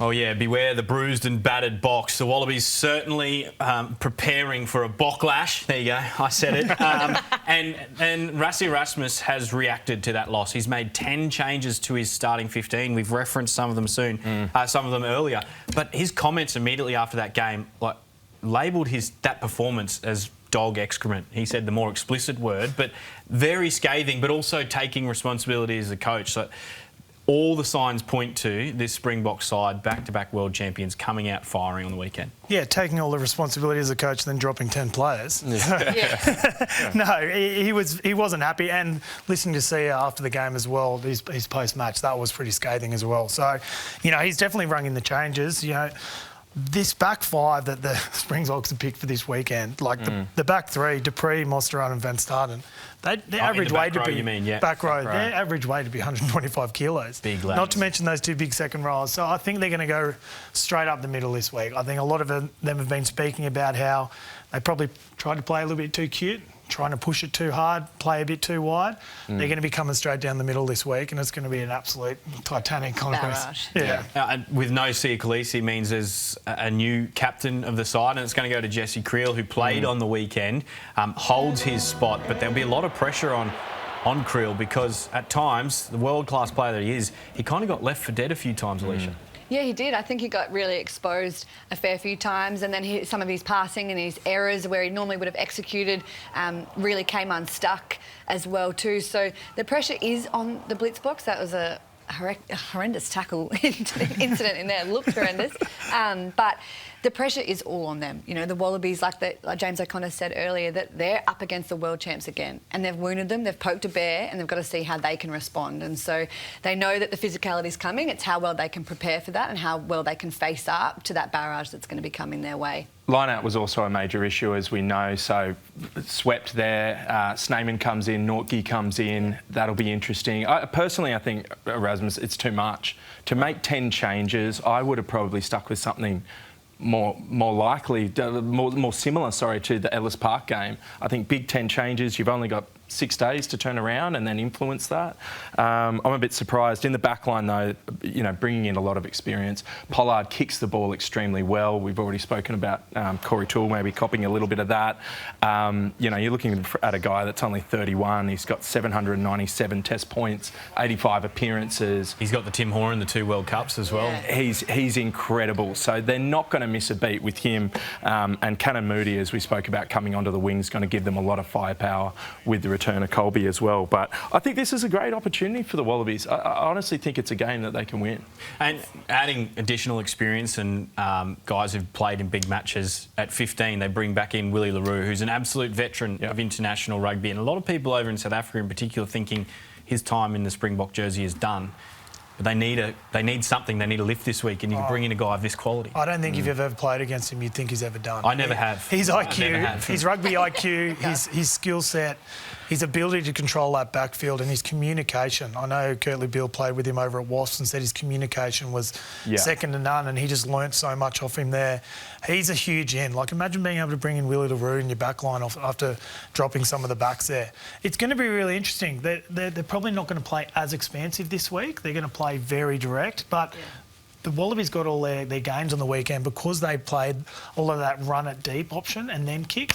Oh yeah, beware the bruised and battered box. The Wallabies certainly preparing for a bocklash. There you go, I said it. And Rassie Erasmus has reacted to that loss. He's made 10 changes to his starting 15. We've referenced some of them some of them earlier. But his comments immediately after that game, labelled that performance as dog excrement. He said the more explicit word, but very scathing, but also taking responsibility as a coach. So all the signs point to this Springboks side, back-to-back world champions, coming out firing on the weekend. Yeah, taking all the responsibility as a coach, then dropping 10 players. Yeah. No, he wasn't happy. And listening to Sia after the game as well, his post-match, that was pretty scathing as well. So, he's definitely rung in the changes. This back five that the Springboks have picked for this weekend, the back three, Dupree, Mosterad and Van Staden, their average weight to be back row. Their average weight to be 125 kilos. Big lads. Not to mention those two big second rows. So I think they're going to go straight up the middle this week. I think a lot of them have been speaking about how they probably tried to play a little bit too cute, trying to push it too hard, play a bit too wide. They're going to be coming straight down the middle this week, and it's going to be an absolute Titanic conquest. And with no Sia Khaleesi means there's a new captain of the side, and it's going to go to Jesse Creel, who played on the weekend, holds his spot, but there'll be a lot of pressure on Creel because at times, the world-class player that he is, he kind of got left for dead a few times, Alicia. Yeah, he did. I think he got really exposed a fair few times, and then some of his passing and his errors where he normally would have executed really came unstuck as well too. So the pressure is on the Blitzboks. That was a horrendous tackle incident in there. It looked horrendous. But the pressure is all on them. The Wallabies, like James O'Connor said earlier, that they're up against the world champs again. And they've wounded them, they've poked a bear, and they've got to see how they can respond. And so they know that the physicality is coming. It's how well they can prepare for that and how well they can face up to that barrage that's going to be coming their way. Line-out was also a major issue, as we know, so swept there. Snyman comes in, Nortke comes in. That'll be interesting. Personally, I think, Erasmus, it's too much. To make 10 changes, I would have probably stuck with something more similar, to the Ellis Park game. I think big 10 changes, you've only got 6 days to turn around and then influence that. I'm a bit surprised. In the back line, though, bringing in a lot of experience. Pollard kicks the ball extremely well. We've already spoken about Corey Toole maybe copying a little bit of that. You're looking at a guy that's only 31. He's got 797 test points, 85 appearances. He's got the Tim Horan, the 2 World Cups as well. Yeah. He's incredible. So they're not going to miss a beat with him. And Cannon Moody, as we spoke about, coming onto the wing is going to give them a lot of firepower with the return of Colby as well. But I think this is a great opportunity for the Wallabies. I honestly think it's a game that they can win. And adding additional experience and guys who've played in big matches at 15, they bring back in Willie LaRue, who's an absolute veteran of international rugby. And a lot of people over in South Africa in particular thinking his time in the Springbok jersey is done. But they need something. They need a lift this week, and you can bring in a guy of this quality. I don't think if you've ever played against him, you'd think he's ever done. I never have. His IQ, his rugby IQ, his skill set, his ability to control that backfield and his communication. I know Kurtley Beale played with him over at Wasps and said his communication was second to none, and he just learnt so much off him there. He's a huge in. Imagine being able to bring in Willie LaRue in your back line after dropping some of the backs there. It's going to be really interesting. They're probably not going to play as expansive this week. They're going to play very direct, but the Wallabies got all their games on the weekend because they played all of that run it deep option and then kicks.